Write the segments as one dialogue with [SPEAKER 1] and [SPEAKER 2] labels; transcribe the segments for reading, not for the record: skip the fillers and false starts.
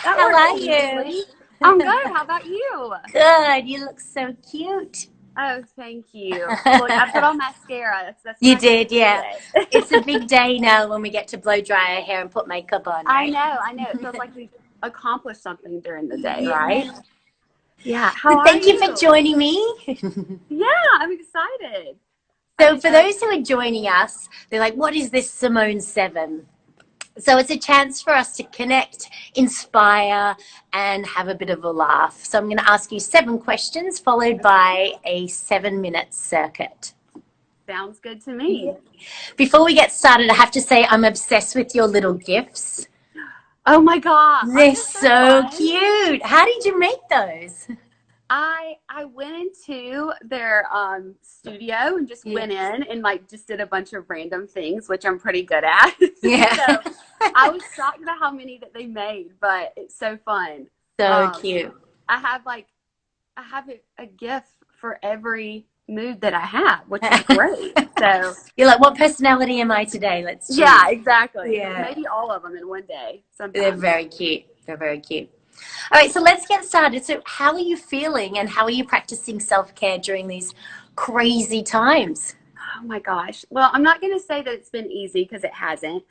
[SPEAKER 1] That
[SPEAKER 2] How
[SPEAKER 1] works
[SPEAKER 2] are you?
[SPEAKER 1] easily. I'm good. How about you?
[SPEAKER 2] Good. You look so cute.
[SPEAKER 1] Oh, thank you. Look, I've put on mascara. That's what
[SPEAKER 2] You
[SPEAKER 1] I get to
[SPEAKER 2] did,
[SPEAKER 1] do
[SPEAKER 2] yeah.
[SPEAKER 1] today.
[SPEAKER 2] It's a big day now when we get to blow dry our hair and put makeup on,
[SPEAKER 1] I
[SPEAKER 2] right?
[SPEAKER 1] know. I know. It feels like we've accomplished something during the day, right?
[SPEAKER 2] Yeah.
[SPEAKER 1] Yeah. How
[SPEAKER 2] So
[SPEAKER 1] are
[SPEAKER 2] thank you for
[SPEAKER 1] you?
[SPEAKER 2] joining me.
[SPEAKER 1] Yeah, I'm excited. I
[SPEAKER 2] So
[SPEAKER 1] think
[SPEAKER 2] for those who are joining us, they're like, what is this Simone 7? So it's a chance for us to connect, inspire, and have a bit of a laugh. So I'm going to ask you 7 questions followed
[SPEAKER 1] okay.
[SPEAKER 2] by a 7-minute circuit.
[SPEAKER 1] Sounds good to
[SPEAKER 2] Yeah.
[SPEAKER 1] me.
[SPEAKER 2] Before we get started, I have to say I'm obsessed with your little gifts.
[SPEAKER 1] Oh my God. Aren't
[SPEAKER 2] They're
[SPEAKER 1] they so
[SPEAKER 2] so
[SPEAKER 1] fun?
[SPEAKER 2] cute. How did you make those?
[SPEAKER 1] I went into their studio and just
[SPEAKER 2] Yeah.
[SPEAKER 1] went in and like just did a bunch of random things, which I'm pretty good at.
[SPEAKER 2] Yeah.
[SPEAKER 1] So I was shocked about how many that they made, but it's so fun.
[SPEAKER 2] So
[SPEAKER 1] Um,
[SPEAKER 2] cute.
[SPEAKER 1] I have like I have a gift for every mood that I have, which is great. So
[SPEAKER 2] You're like, what personality am I today? Let's choose.
[SPEAKER 1] yeah, exactly.
[SPEAKER 2] Yeah.
[SPEAKER 1] Maybe all of them in one day
[SPEAKER 2] They're
[SPEAKER 1] sometimes.
[SPEAKER 2] very cute. They're very cute. All right, so let's get started. So, how are you feeling and how are you practicing self care during these crazy times?
[SPEAKER 1] Oh my gosh. Well, I'm not going to say that it's been easy because it hasn't.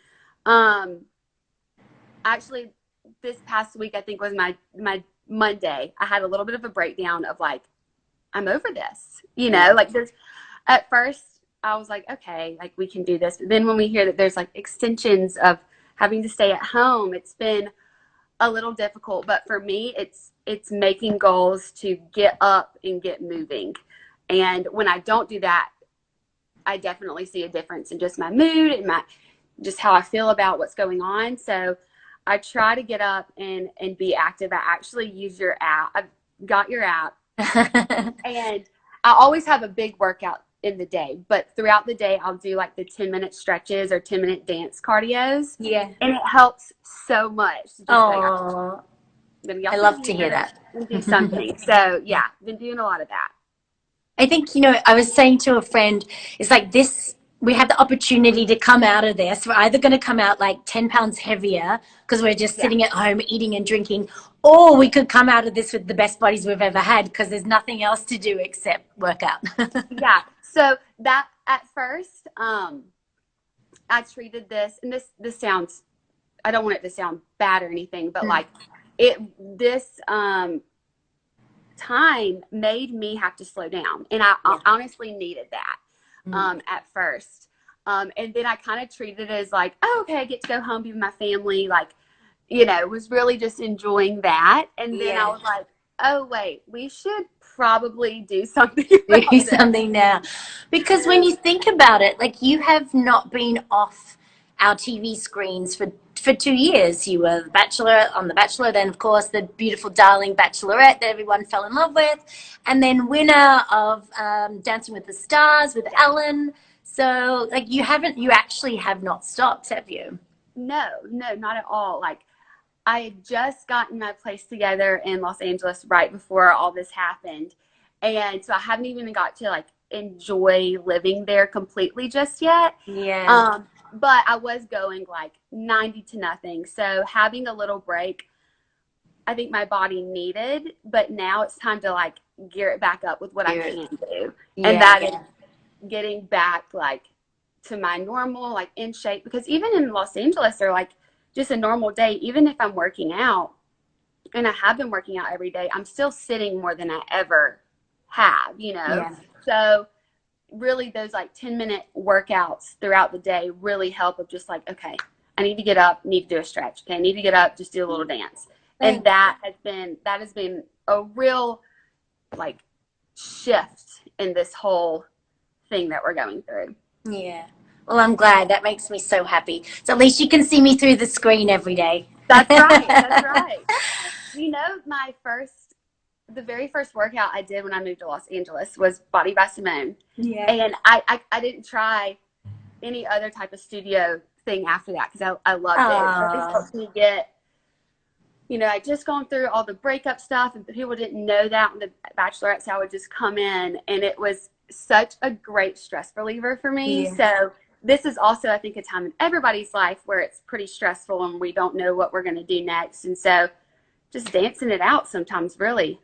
[SPEAKER 1] Um, Actually, this past week I think was my Monday. I had a little bit of a breakdown of like I'm over this.
[SPEAKER 2] Yeah.
[SPEAKER 1] Like there's at first I was like, okay, like we can do this. But then when we hear that there's like extensions of having to stay at home, it's been a little difficult. But for me, it's making goals to get up and get moving. And when I don't do that, I definitely see a difference in just my mood and my just how I feel about what's going on. So I try to get up and be active. I actually use your app. I've got your app, and I always have a big workout in the day, but throughout the day I'll do like the 10-minute stretches or 10-minute dance cardios,
[SPEAKER 2] Yeah.
[SPEAKER 1] and it helps so much to just like I'm
[SPEAKER 2] Oh,
[SPEAKER 1] gonna get
[SPEAKER 2] I
[SPEAKER 1] off the
[SPEAKER 2] love to hear
[SPEAKER 1] computer
[SPEAKER 2] that.
[SPEAKER 1] and do something. So yeah, been doing a lot of that.
[SPEAKER 2] I think, I was saying to a friend, it's like this, we have the opportunity to come out of this. We're either going to come out like 10 pounds heavier because we're just
[SPEAKER 1] Yeah.
[SPEAKER 2] sitting at home eating and drinking, or we could come out of this with the best bodies we've ever had because there's nothing else to do except work out.
[SPEAKER 1] Yeah. So that at first, I treated this, and this sounds, I don't want it to sound bad or anything, but like this time made me have to slow down, and I
[SPEAKER 2] Yeah.
[SPEAKER 1] honestly needed that at first, and then I kind of treated it as like, oh, okay, I get to go home, be with my family, like was really just enjoying that, and then I
[SPEAKER 2] Yeah.
[SPEAKER 1] was like, oh wait, we should probably do something
[SPEAKER 2] Do
[SPEAKER 1] about this.
[SPEAKER 2] something now. Because when you think about it, like you have not been off our TV screens for 2 years. You were the Bachelor on The Bachelor, then of course the beautiful darling Bachelorette that everyone fell in love with, and then winner of Dancing with the Stars with
[SPEAKER 1] Yeah.
[SPEAKER 2] Ellen. So like you actually have not stopped, have you?
[SPEAKER 1] No, no, not at all. Like I had just gotten my place together in Los Angeles right before all this happened. And so I haven't even got to like enjoy living there completely just yet.
[SPEAKER 2] Yeah.
[SPEAKER 1] But I was going like 90 to nothing. So having a little break, I think my body needed, but now it's time to like gear it back up with what I
[SPEAKER 2] You're,
[SPEAKER 1] can do. And
[SPEAKER 2] yeah,
[SPEAKER 1] that is
[SPEAKER 2] yeah.
[SPEAKER 1] getting back like to my normal, like in shape. Because even in Los Angeles, or like just a normal day, even if I'm working out, and I have been working out every day, I'm still sitting more than I ever have.
[SPEAKER 2] Yeah.
[SPEAKER 1] So really those like 10-minute workouts throughout the day really help of just like, okay, I need to get up, need to do a stretch. Okay, I need to get up, just do a little dance. And that has been a real like shift in this whole thing that we're going through.
[SPEAKER 2] Yeah. Well, I'm glad. That makes me so happy. So at least you can see me through the screen every day.
[SPEAKER 1] That's right. That's right. The very first workout I did when I moved to Los Angeles was Body by Simone.
[SPEAKER 2] Yeah.
[SPEAKER 1] And I didn't try any other type of studio thing after that because I loved it. So this
[SPEAKER 2] Oh,
[SPEAKER 1] helped me get, I just gone through all the breakup stuff, and people didn't know that on the Bachelorette, so I would just come in, and it was such a great stress reliever for me.
[SPEAKER 2] yeah.
[SPEAKER 1] So this is also, I think, a time in everybody's life where it's pretty stressful and we don't know what we're going to do next. And so just dancing it out sometimes really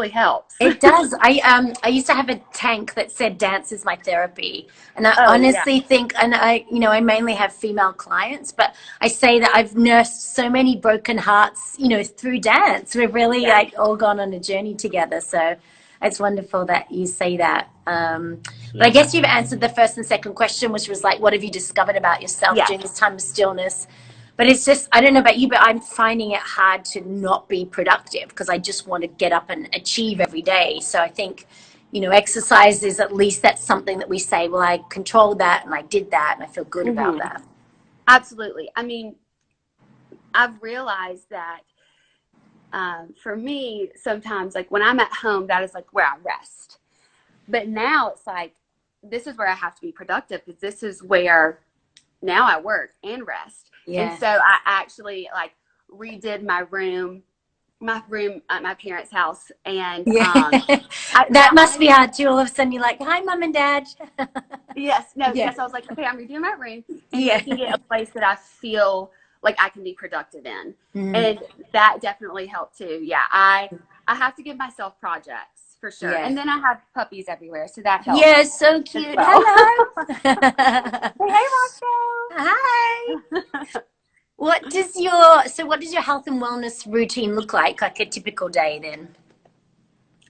[SPEAKER 1] helps.
[SPEAKER 2] It does. I used to have a tank that said dance is my therapy. And I
[SPEAKER 1] Oh yeah.
[SPEAKER 2] honestly think, and I mainly have female clients, but I say that I've nursed so many broken hearts, through dance. We've really
[SPEAKER 1] Yeah.
[SPEAKER 2] like all gone on a journey together. So it's wonderful that you say that. But I
[SPEAKER 1] Yeah.
[SPEAKER 2] guess you've answered the first and second question, which was like, what have you discovered about yourself
[SPEAKER 1] Yeah.
[SPEAKER 2] during this time of stillness? But it's just, I don't know about you, but I'm finding it hard to not be productive because I just want to get up and achieve every day. So I think, exercise is at least that's something that we say, well, I controlled that and I did that and I feel good about that.
[SPEAKER 1] Absolutely. I mean, I've realized that for me, sometimes like when I'm at home, that is like where I rest. But now it's like, this is where I have to be productive because this is where now I work and rest.
[SPEAKER 2] Yeah.
[SPEAKER 1] And so I actually like redid my room at my parents' house. And
[SPEAKER 2] Yeah. That must be hard too. All of a sudden you're like, hi, mom and dad.
[SPEAKER 1] yes, no,
[SPEAKER 2] Yeah.
[SPEAKER 1] yes. I was like, okay, I'm redoing my room and
[SPEAKER 2] Yeah.
[SPEAKER 1] making it a place that I feel like I can be productive in.
[SPEAKER 2] Mm.
[SPEAKER 1] And that definitely helped too. Yeah. I have to give myself projects for sure.
[SPEAKER 2] Yeah.
[SPEAKER 1] And then I have puppies everywhere. So that helps.
[SPEAKER 2] Yeah, so cute.
[SPEAKER 1] Well.
[SPEAKER 2] Hello.
[SPEAKER 1] Hey, Roscoe.
[SPEAKER 2] Hi. What does your health and wellness routine look like a typical day then?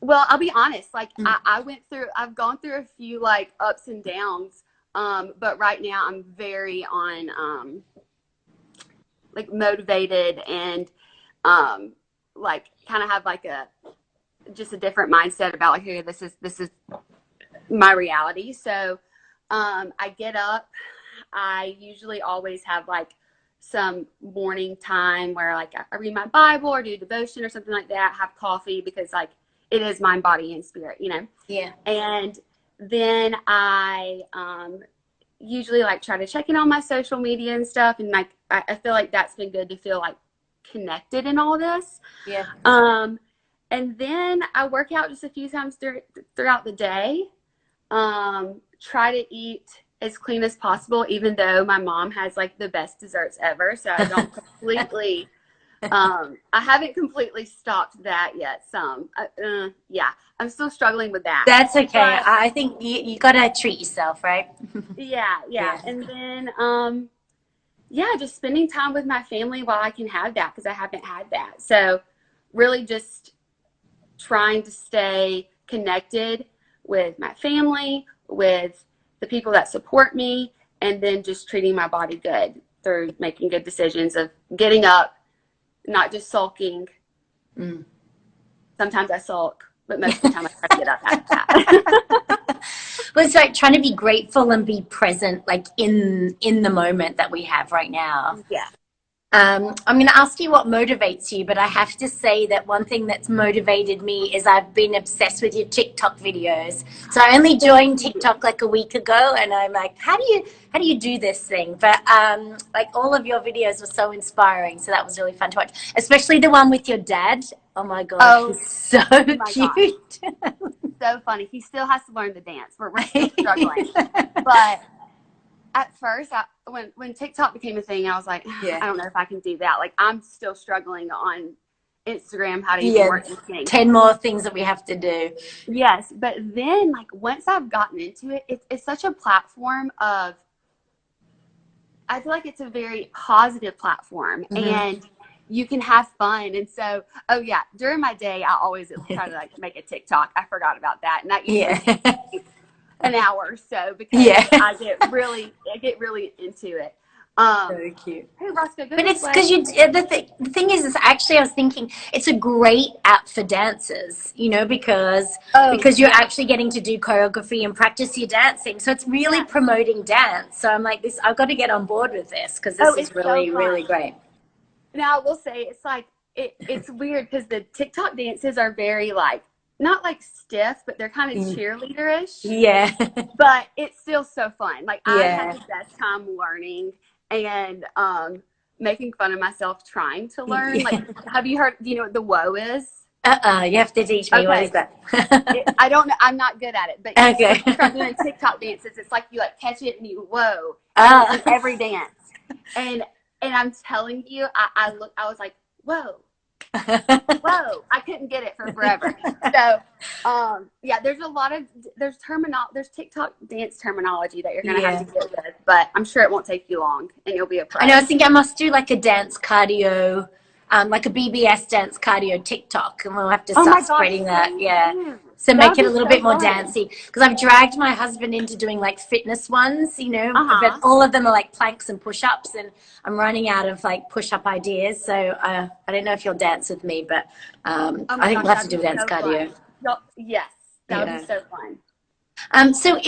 [SPEAKER 1] Well, I'll be honest, like I've gone through a few like ups and downs. But right now I'm very on like motivated and like kind of have like just a different mindset about like, hey, this is my reality. So I get up. I usually always have like some morning time where like I read my Bible or do devotion or something like that, have coffee because like it is mind, body, and spirit,
[SPEAKER 2] Yeah.
[SPEAKER 1] And then I usually like try to check in on my social media and stuff. And like, I feel like that's been good to feel like connected in all this.
[SPEAKER 2] Yeah.
[SPEAKER 1] And then I work out just a few times throughout the day. Try to eat as clean as possible, even though my mom has like the best desserts ever. So I don't completely, I haven't completely stopped that yet. Yeah, I'm still struggling with that.
[SPEAKER 2] That's okay.
[SPEAKER 1] But,
[SPEAKER 2] I think you got to treat yourself, right?
[SPEAKER 1] yeah. And then, just spending time with my family while I can have that because I haven't had that. So really just trying to stay connected with my family, with the people that support me, and then just treating my body good through making good decisions of getting up, not just sulking. Sometimes I sulk, but most of the time I try to get up after that.
[SPEAKER 2] Well, it's like trying to be grateful and be present, like in the moment that we have right now.
[SPEAKER 1] Yeah.
[SPEAKER 2] I'm going to ask you what motivates you, but I have to say that one thing that's motivated me is I've been obsessed with your TikTok videos. So I only joined TikTok like a week ago, and I'm like, how do you do this thing? But like all of your videos were so inspiring, so that was really fun to watch, especially the one with your dad. Oh my God, he's so cute.
[SPEAKER 1] So funny. He still has to learn to dance. We're still struggling, but. At first, when TikTok became a thing, I was like, I don't know if I can do that. Like, I'm still struggling on Instagram how to even work this thing.
[SPEAKER 2] 10 more things that we have to do.
[SPEAKER 1] Yes, but then, like, once I've gotten into it, it's such a platform of, I feel like it's a very positive platform, and you can have fun. And so, during my day, I always try to, like, make a TikTok. I forgot about that. And that usually takes an hour or so because I get really into it.
[SPEAKER 2] So cute.
[SPEAKER 1] Hey Roscoe,
[SPEAKER 2] but it's because the thing is actually I was thinking it's a great app for dancers, because you're actually getting to do choreography and practice your dancing, so it's really promoting dance. So I'm like, I've got to get on board with this because this is really really great.
[SPEAKER 1] Now I will say it's like it's weird because the TikTok dances are very like not like stiff, but they're kind of cheerleaderish.
[SPEAKER 2] Yeah.
[SPEAKER 1] But it's still so fun. Like I had the best time learning and making fun of myself trying to learn. Like, have you heard? Do you know what the whoa is?
[SPEAKER 2] You have to teach me. What is that?
[SPEAKER 1] I don't know. I'm not good at it. But you start doing TikTok dances. It's like you like catch it and you whoa in every dance. And I'm telling you, I was like whoa. Whoa, I couldn't get it for forever. So, yeah, there's TikTok dance terminology that you're gonna have
[SPEAKER 2] Yeah.
[SPEAKER 1] to get with, but I'm sure it won't take you long, and you'll be a
[SPEAKER 2] I know, I
[SPEAKER 1] pro.
[SPEAKER 2] think I must do like a dance cardio, like a BBS dance cardio TikTok, and we'll have to
[SPEAKER 1] Oh my
[SPEAKER 2] start
[SPEAKER 1] gosh,
[SPEAKER 2] spreading that.
[SPEAKER 1] please
[SPEAKER 2] Yeah.
[SPEAKER 1] do.
[SPEAKER 2] So
[SPEAKER 1] That
[SPEAKER 2] make
[SPEAKER 1] would
[SPEAKER 2] it
[SPEAKER 1] be
[SPEAKER 2] a little
[SPEAKER 1] so
[SPEAKER 2] bit more
[SPEAKER 1] fun.
[SPEAKER 2] dancey. Because I've dragged my husband into doing like fitness ones, but
[SPEAKER 1] Uh-huh.
[SPEAKER 2] all of them are like planks and push ups, and I'm running out of like push up ideas. So I don't know if you'll dance with me, but
[SPEAKER 1] Oh
[SPEAKER 2] I
[SPEAKER 1] my
[SPEAKER 2] think
[SPEAKER 1] gosh,
[SPEAKER 2] we'll have to
[SPEAKER 1] that'd
[SPEAKER 2] do
[SPEAKER 1] be
[SPEAKER 2] dance
[SPEAKER 1] so fun.
[SPEAKER 2] cardio.
[SPEAKER 1] Yes, that would be
[SPEAKER 2] Yeah.
[SPEAKER 1] so fun.
[SPEAKER 2] So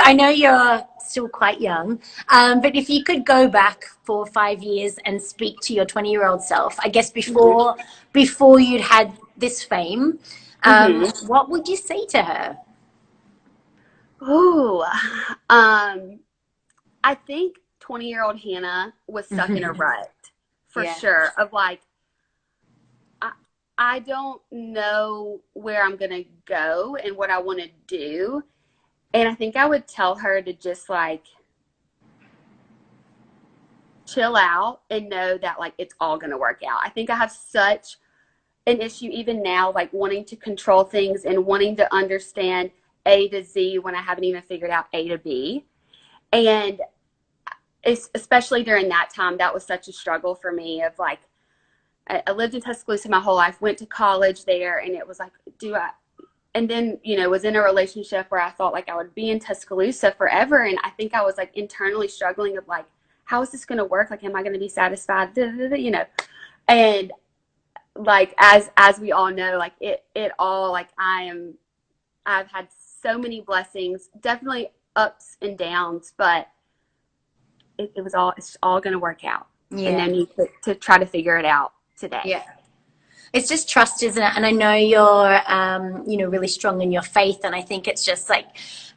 [SPEAKER 2] I know you're still quite young, but if you could go back 4 or 5 years and speak to your 20-year-old self, I guess
[SPEAKER 1] Hmm.
[SPEAKER 2] before you'd had this fame,
[SPEAKER 1] Hmm.
[SPEAKER 2] what would you say to her?
[SPEAKER 1] Ooh, um, I think 20-year-old Hannah was stuck in a rut for
[SPEAKER 2] Yeah.
[SPEAKER 1] sure. Of like, I, I don't know where I'm gonna go and what I want to do, and I think I would tell her to just like chill out and know that like it's all gonna work out. I think I have such an issue even now, like wanting to control things and wanting to understand A to Z when I haven't even figured out A to B. And especially during that time, that was such a struggle for me of like, I lived in Tuscaloosa my whole life, went to college there, and it was like, do I, and then, was in a relationship where I thought like I would be in Tuscaloosa forever. And I think I was like internally struggling of like, how is this going to work? Like, am I going to be satisfied? And like, as we all know, like it all, like I've had so many blessings, definitely ups and downs, but it's all going to work out. And
[SPEAKER 2] Yeah.
[SPEAKER 1] then you to try to figure it out today.
[SPEAKER 2] Yeah. It's just trust, isn't it? And I know you're, really strong in your faith. And I think it's just like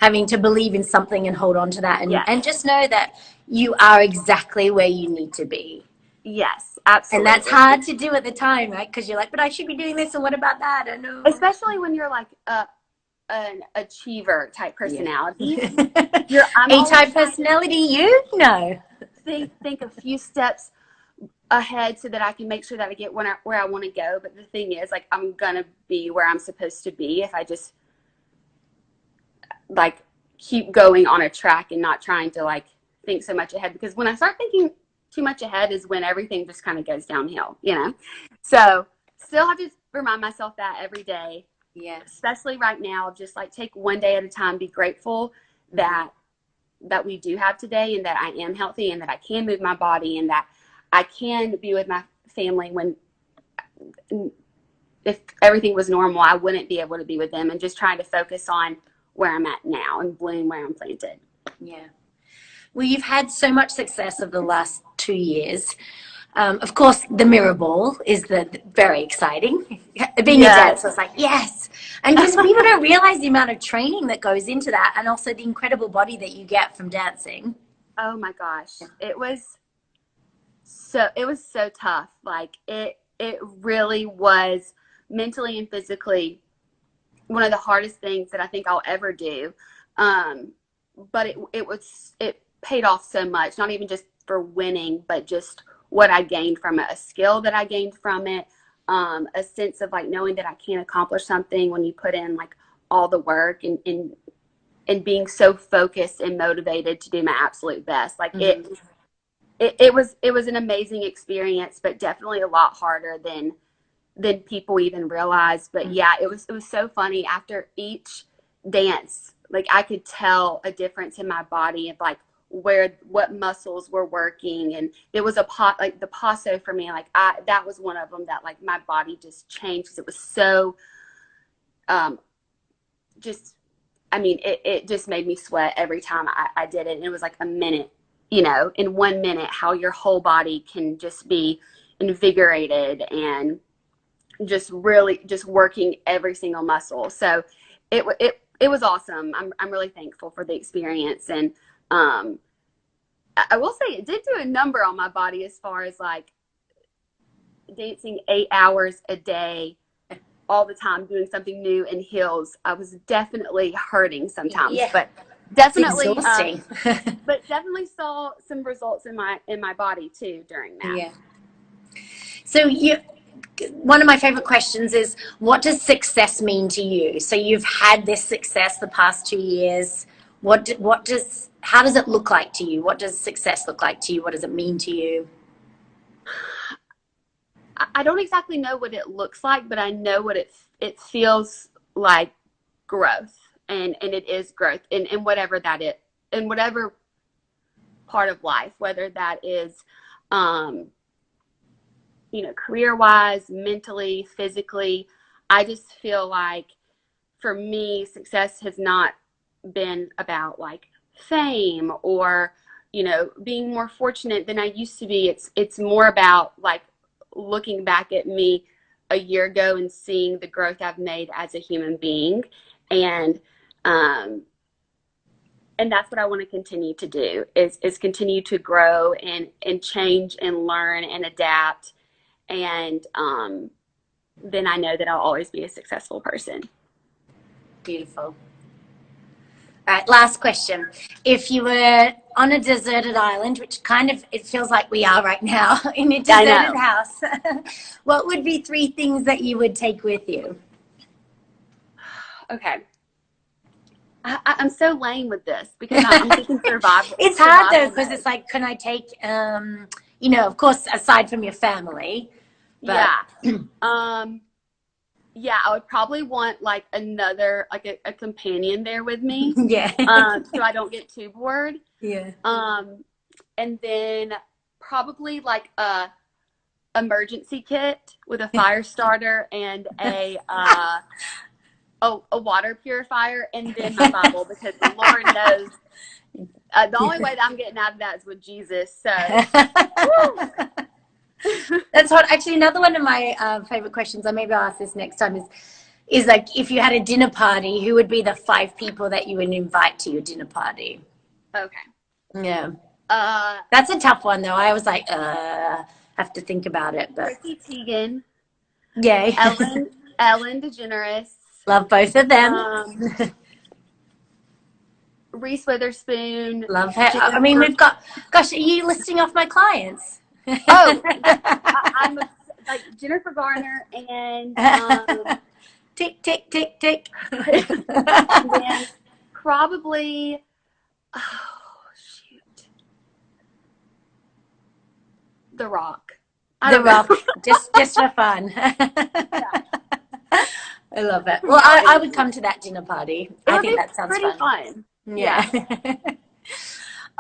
[SPEAKER 2] having to believe in something and hold on to that
[SPEAKER 1] Yes.
[SPEAKER 2] and just know that you are exactly where you need to be.
[SPEAKER 1] Yes,
[SPEAKER 2] And that's
[SPEAKER 1] absolutely.
[SPEAKER 2] hard to do at the time, right? Because you're like, but I should be doing this. And what about that? I know.
[SPEAKER 1] Especially when you're like an achiever type
[SPEAKER 2] Yeah.
[SPEAKER 1] personality. I'm always
[SPEAKER 2] A-type
[SPEAKER 1] trying to
[SPEAKER 2] personality, you know.
[SPEAKER 1] think a few steps ahead so that I can make sure that I get where I want to go. But the thing is, like, I'm gonna be where I'm supposed to be if I just like keep going on a track and not trying to like think so much ahead. Because when I start thinking too much ahead is when everything just kind of goes downhill. So still have to remind myself that every day,
[SPEAKER 2] Yeah.
[SPEAKER 1] especially right now, just like take one day at a time, be grateful that we do have today, and that I am healthy, and that I can move my body, and that I can be with my family when, if everything was normal, I wouldn't be able to be with them, and just trying to focus on where I'm at now and bloom where I'm planted.
[SPEAKER 2] Yeah. Well, you've had so much success over the last 2 years. Of course, the mirror ball is very exciting. Being a
[SPEAKER 1] Yes.
[SPEAKER 2] dancer, it's like, yes. And just people don't realize the amount of training that goes into that, and also the incredible body that you get from dancing.
[SPEAKER 1] Oh my gosh. It was so tough. Like it really was mentally and physically one of the hardest things that I think I'll ever do. Um, but it paid off so much, not even just for winning, but just what I gained from it, a skill that I gained from it, a sense of like knowing that I can accomplish something when you put in like all the work, and being so focused and motivated to do my absolute best. Like
[SPEAKER 2] Mm-hmm.
[SPEAKER 1] it was an amazing experience, but definitely a lot harder than people even realize. But yeah, it was so funny after each dance. Like I could tell a difference in my body of like what muscles were working, and it was like the paso for me. Like that was one of them that like my body just changed because it was so um just I mean, it just made me sweat every time I did it. And it was like a minute, in 1 minute, how your whole body can just be invigorated and just really just working every single muscle. So it was awesome. I'm really thankful for the experience. And I will say it did do a number on my body as far as like dancing 8 hours a day all the time, doing something new in heels. I was definitely hurting sometimes,
[SPEAKER 2] Yeah,
[SPEAKER 1] but
[SPEAKER 2] it's
[SPEAKER 1] definitely
[SPEAKER 2] exhausting.
[SPEAKER 1] saw some results in my body too during that.
[SPEAKER 2] Yeah. So one of my favorite questions is, what does success mean to you? So you've had this success the past 2 years. How does it look like to you? What does success look like to you? What does it mean to you?
[SPEAKER 1] I don't exactly know what it looks like, but I know what it feels like, growth, and it is growth in whatever that is, in whatever part of life, whether that is, career wise, mentally, physically. I just feel like for me, success has not been about like fame or, being more fortunate than I used to be. It's more about like looking back at me a year ago and seeing the growth I've made as a human being. And, and that's what I want to continue to do is continue to grow and change and learn and adapt. And then I know that I'll always be a successful person.
[SPEAKER 2] Beautiful. All right, last question. If you were on a deserted island, which kind of it feels like we are right now, in a deserted house, what would be 3 things that you would take with you?
[SPEAKER 1] Okay. I'm so lame with this because I'm thinking survival.
[SPEAKER 2] It's hard though, because it's like, can I take, of course, aside from your family. But...
[SPEAKER 1] Yeah. Yeah, I would probably want like another, like a companion there with me.
[SPEAKER 2] Yeah.
[SPEAKER 1] So I don't get too bored.
[SPEAKER 2] Yeah.
[SPEAKER 1] And then probably like a emergency kit with a fire starter and a water purifier, and then my Bible, because the Lord knows the only way that I'm getting out of that is with Jesus. So.
[SPEAKER 2] That's what, actually, another one of my favorite questions, or maybe I'll ask this next time, is like, if you had a dinner party, who would be the 5 people that you would invite to your dinner party?
[SPEAKER 1] Okay.
[SPEAKER 2] Yeah. That's a tough one though. I was like, have to think about it. But
[SPEAKER 1] Chrissy Teigen.
[SPEAKER 2] Yay.
[SPEAKER 1] Ellen DeGeneres.
[SPEAKER 2] Love both of them.
[SPEAKER 1] Reese Witherspoon.
[SPEAKER 2] Love her. I mean, we've got, gosh, are you listing off my clients?
[SPEAKER 1] Oh, I'm like Jennifer Garner and
[SPEAKER 2] tick, tick, tick, tick.
[SPEAKER 1] And then probably, The Rock.
[SPEAKER 2] The Rock, just for fun.
[SPEAKER 1] Yeah.
[SPEAKER 2] I love it. Well, I would come to that dinner party. I think that sounds
[SPEAKER 1] pretty fun.
[SPEAKER 2] Yeah.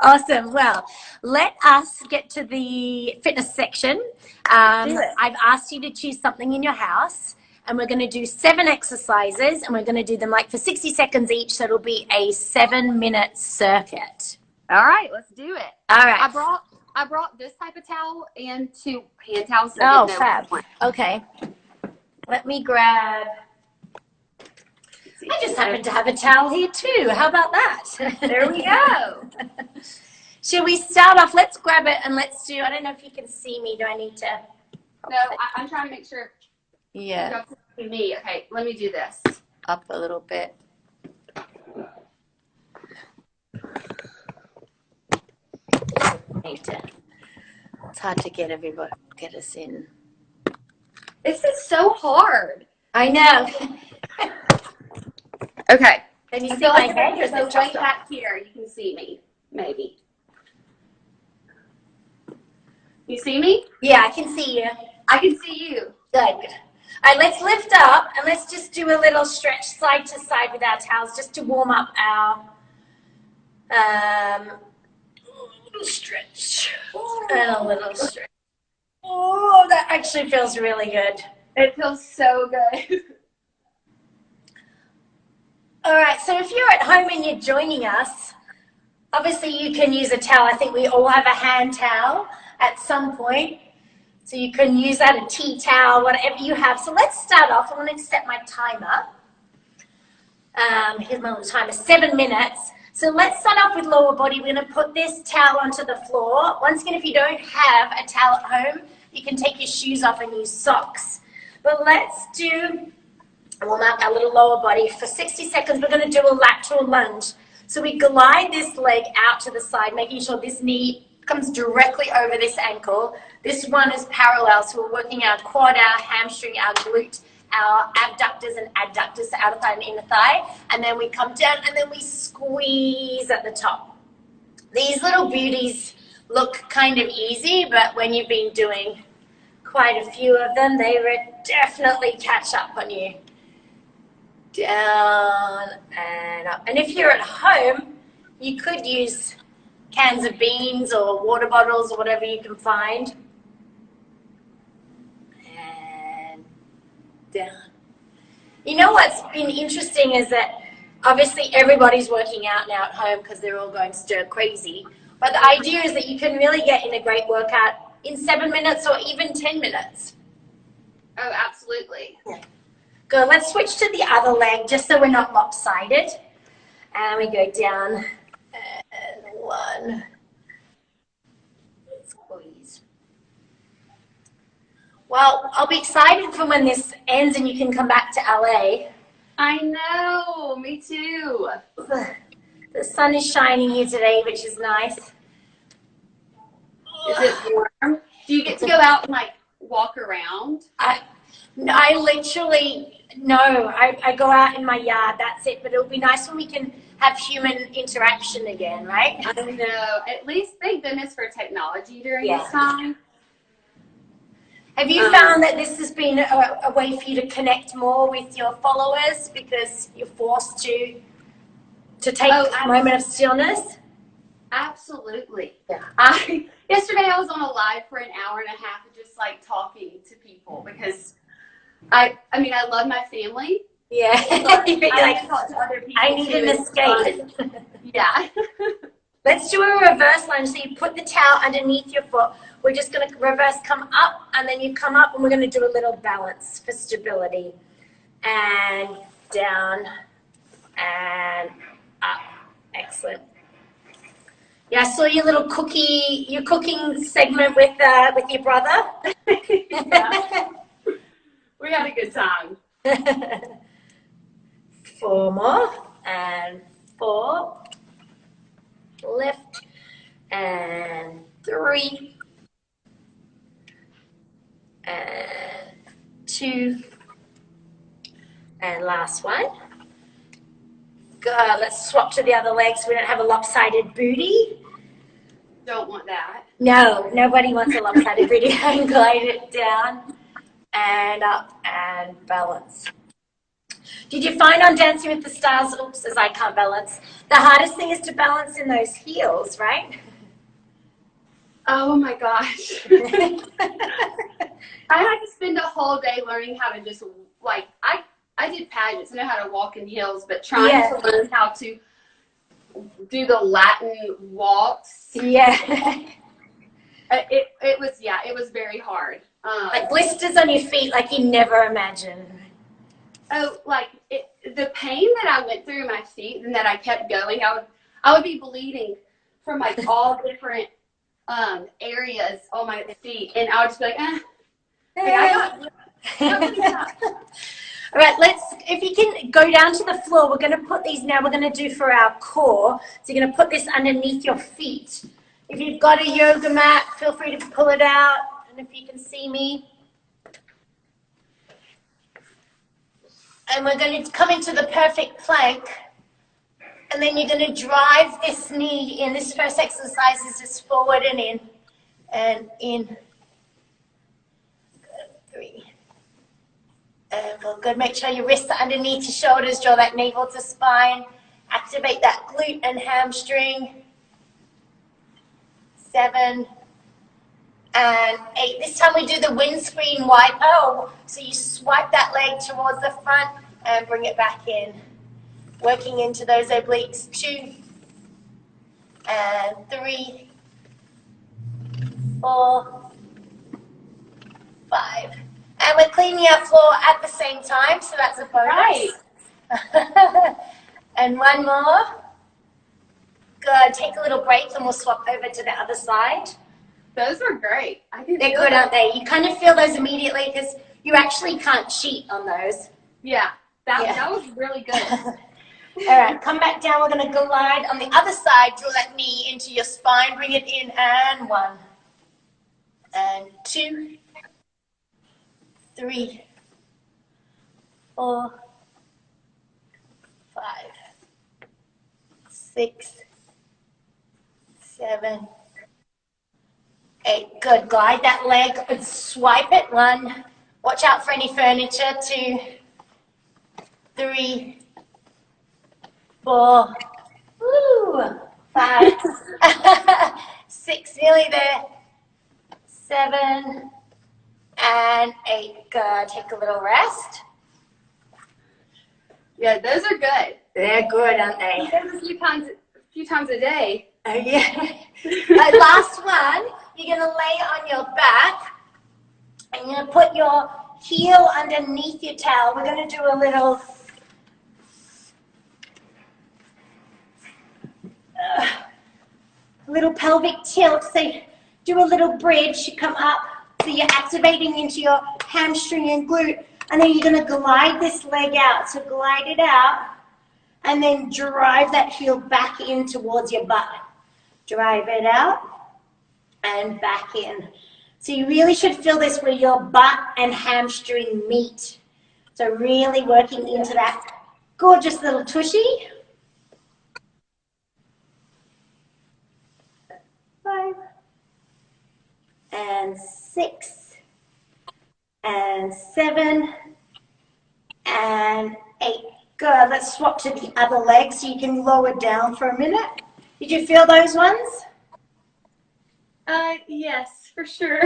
[SPEAKER 2] Awesome. Well, let us get to the fitness section. I've asked you to choose something in your house, and we're going to do 7 exercises, and we're going to do them like for 60 seconds each. So it'll be a 7-minute circuit.
[SPEAKER 1] All right, let's do it.
[SPEAKER 2] All right.
[SPEAKER 1] I brought this type of towel and 2 hand towels. So
[SPEAKER 2] oh, fab. Okay. Let me grab. I just happen to have a towel here too. How about that?
[SPEAKER 1] There we go.
[SPEAKER 2] Should we start off? Let's grab it and let's do, I don't know if you can see me. Do I need to?
[SPEAKER 1] No, I'm trying to make sure.
[SPEAKER 2] Yeah.
[SPEAKER 1] You don't see me. Okay, let me do this.
[SPEAKER 2] Up a little bit. It's hard to get us in.
[SPEAKER 1] This is so hard.
[SPEAKER 2] I know.
[SPEAKER 1] Okay.
[SPEAKER 2] Can you see my head?
[SPEAKER 1] There's a way back here. You can see me, maybe. You see me?
[SPEAKER 2] Yeah, I can see you.
[SPEAKER 1] I can see you.
[SPEAKER 2] Good. All right, let's lift up and let's just do a little stretch side to side with our towels just to warm up our stretch. And a little stretch. Oh, that actually feels really good.
[SPEAKER 1] It feels so good.
[SPEAKER 2] All right, so if you're at home and you're joining us, obviously you can use a towel. I think we all have a hand towel at some point. So you can use that, a tea towel, whatever you have. So let's start off. I'm going to set my timer. Here's my little timer, 7 minutes. So let's start off with lower body. We're going to put this towel onto the floor. Once again, if you don't have a towel at home, you can take your shoes off and use socks. But let's warm up our little lower body. For 60 seconds, we're going to do a lateral lunge. So we glide this leg out to the side, making sure this knee comes directly over this ankle. This one is parallel, so we're working our quad, our hamstring, our glute, our abductors and adductors, so outer thigh and inner thigh, and then we come down and then we squeeze at the top. These little beauties look kind of easy, but when you've been doing quite a few of them, they would definitely catch up on you. Down and up. And if you're at home, you could use cans of beans or water bottles or whatever you can find. And down. You know what's been interesting is that obviously everybody's working out now at home because they're all going stir crazy. But the idea is that you can really get in a great workout in 7 minutes or even 10 minutes.
[SPEAKER 1] Oh, absolutely.
[SPEAKER 2] Yeah. Good. Let's switch to the other leg just so we're not lopsided. And we go down and one. Squeeze. Well, I'll be excited for when this ends and you can come back to LA.
[SPEAKER 1] I know, me too.
[SPEAKER 2] The sun is shining here today, which is nice.
[SPEAKER 1] Is it warm? Do you get to go out and like walk around?
[SPEAKER 2] I literally, no, I go out in my yard, that's it. But it'll be nice when we can have human interaction again, right?
[SPEAKER 1] I know. At least thank goodness for technology during
[SPEAKER 2] Yeah.
[SPEAKER 1] this time.
[SPEAKER 2] Have you found that this has been a way for you to connect more with your followers because you're forced to take a moment of stillness?
[SPEAKER 1] Absolutely.
[SPEAKER 2] Yeah.
[SPEAKER 1] Yesterday I was on a live for an hour and a half just like talking to people because I mean I love my family.
[SPEAKER 2] Yeah.
[SPEAKER 1] I need to talk to other people.
[SPEAKER 2] I need an escape.
[SPEAKER 1] Yeah.
[SPEAKER 2] Let's do a reverse lunge. So you put the towel underneath your foot. We're just going to reverse, come up, and then you come up, and we're going to do a little balance for stability. And down, and up. Excellent. Yeah, I saw your little your cooking segment with your brother.
[SPEAKER 1] Yeah. We had a good time.
[SPEAKER 2] 4 more, and 4. Lift, and 3. And 2, and last one. Good. Let's swap to the other leg so we don't have a lopsided booty.
[SPEAKER 1] Don't want that.
[SPEAKER 2] No, nobody wants a lopsided booty. And glide it down and up and balance. Did you find on Dancing with the Stars, oops, as I can't balance, the hardest thing is to balance in those heels, right?
[SPEAKER 1] Oh my gosh. I had to spend a whole day learning how to just like I did pageants. I know how to walk in heels, but trying to learn how to do the Latin walks.
[SPEAKER 2] Yeah.
[SPEAKER 1] It was very hard.
[SPEAKER 2] Like blisters on your feet like you never imagined.
[SPEAKER 1] Oh, like the pain that I went through in my feet and that I kept going, I would be bleeding from like all different areas on my feet, and I would just be like,
[SPEAKER 2] All right, if you can go down to the floor, we're going to put these now, we're going to do for our core. So you're going to put this underneath your feet. If you've got a yoga mat, feel free to pull it out. And if you can see me. And we're going to come into the perfect plank. And then you're going to drive this knee in. This first exercise is just forward and in. And in. Good, 3. And good. Make sure your wrists are underneath your shoulders. Draw that navel to spine. Activate that glute and hamstring. 7 and 8. This time we do the windscreen wipe. Oh, so you swipe that leg towards the front and bring it back in. Working into those obliques. 2 and 3, 4, 5. And we're cleaning our floor at the same time, so that's a bonus. Right. And one more. Good. Take a little break and we'll swap over to the other side.
[SPEAKER 1] Those are great.
[SPEAKER 2] They're good, aren't they? You kind of feel those immediately because you actually can't cheat on those.
[SPEAKER 1] Yeah, that was really good.
[SPEAKER 2] All right, come back down. We're going to glide on the other side. Draw that knee into your spine. Bring it in. And 1. And 2. 3. 4. 5. 6. 7. 8. Good. Glide that leg and swipe it. 1. Watch out for any furniture. 2. 3. 4. Woo. 5. 6. Nearly there. 7. And 8. Good. Take a little rest.
[SPEAKER 1] Yeah, those are good.
[SPEAKER 2] They're good, aren't they?
[SPEAKER 1] Those a few times a day.
[SPEAKER 2] Oh, yeah. Last one, you're going to lay on your back and you're going to put your heel underneath your towel. We're going to do a little pelvic tilt. So do a little bridge. You come up. So you're activating into your hamstring and glute. And then you're going to glide this leg out. So glide it out. And then drive that heel back in towards your butt. Drive it out and back in. So you really should feel this where your butt and hamstring meet. So really working into that gorgeous little tushy. 5 and 6 and 7 and 8. Good. Let's swap to the other leg so you can lower down for a minute. Did you feel those ones?
[SPEAKER 1] Yes, for sure.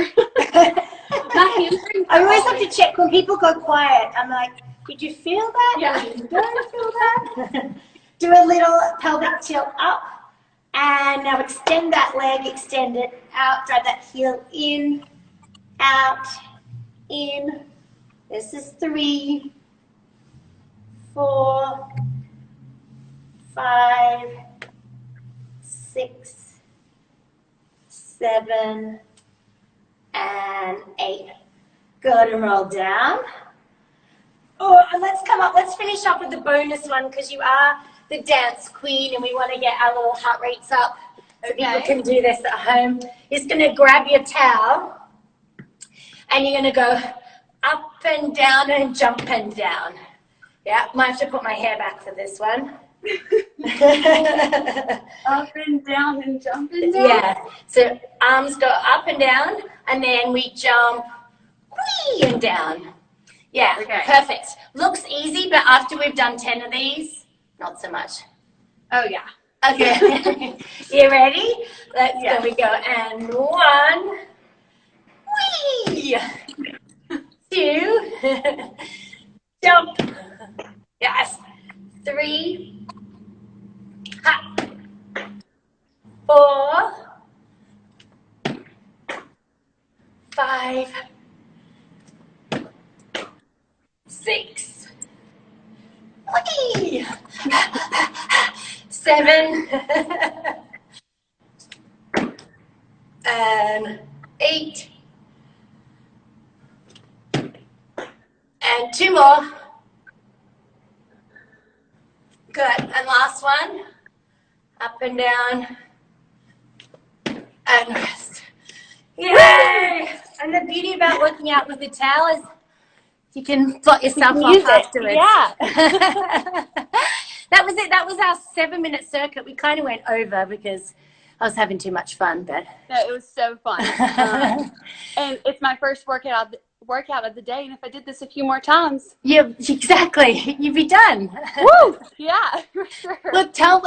[SPEAKER 1] My hamstrings.
[SPEAKER 2] I always have to check when people go quiet. I'm like, did you feel that?
[SPEAKER 1] Yeah.
[SPEAKER 2] Did you don't feel that? Do a little pelvic tilt up. And now extend that leg, extend it out. Drive that heel in, out, in. This is 3, 4, 5, 6, 7, and 8. Good, and roll down. Oh, and let's come up. Let's finish up with the bonus one because you are the dance queen and we want to get our little heart rates up so people can do this at home. You're just going to grab your towel and you're going to go up and down and jump and down. Yeah, might have to put my hair back for this one.
[SPEAKER 1] Up and down and jump and down?
[SPEAKER 2] Yeah, so arms go up and down and then we jump whee and down. Yeah,
[SPEAKER 1] okay.
[SPEAKER 2] Perfect. Looks easy, but after we've done 10 of these, not so much.
[SPEAKER 1] Oh, yeah.
[SPEAKER 2] Okay. You ready? There we go. And 1, whee! 2, jump. Yes. 3, hop. 4, 5, 6, whee! 7, and 8, and 2 more. Good, and last one, up and down, and rest. Yay! And the beauty about working out with the towel is you can blot yourself off afterwards.
[SPEAKER 1] Yeah.
[SPEAKER 2] That was it. That was our 7-minute circuit. We kind of went over because I was having too much fun, but
[SPEAKER 1] No, it was so fun. And it's my first workout of the day, and if I did this a few more times,
[SPEAKER 2] yeah, exactly, you'd be done.
[SPEAKER 1] woo! Yeah, for sure.
[SPEAKER 2] Look, tell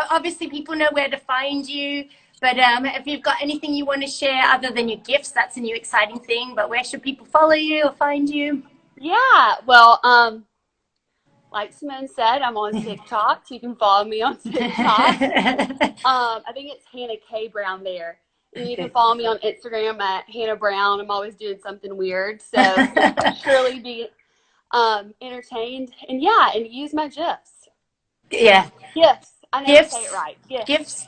[SPEAKER 2] obviously people know where to find you, but if you've got anything you want to share other than your gifts, that's a new exciting thing. But where should people follow you or find you?
[SPEAKER 1] Yeah, well, like Simone said, I'm on TikTok. So you can follow me on TikTok. I think it's Hannah K. Brown there. And you can follow me on Instagram at Hannah Brown. I'm always doing something weird. So you'll surely be entertained. And yeah, and use my GIFs.
[SPEAKER 2] Yeah.
[SPEAKER 1] GIFs. I never say it right.
[SPEAKER 2] Gifts.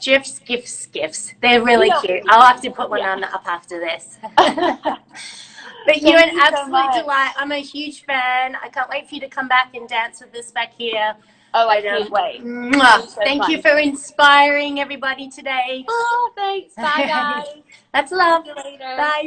[SPEAKER 2] They're really cute. I'll have to put one on up after this. But you're an absolute delight. I'm a huge fan. I can't wait for you to come back and dance with us back here.
[SPEAKER 1] Oh, I
[SPEAKER 2] But,
[SPEAKER 1] can't wait. It'll
[SPEAKER 2] mwah.
[SPEAKER 1] be so
[SPEAKER 2] Thank
[SPEAKER 1] fun.
[SPEAKER 2] you for inspiring everybody today.
[SPEAKER 1] Oh, thanks. Bye, guys.
[SPEAKER 2] That's love.
[SPEAKER 1] See you later.
[SPEAKER 2] Bye.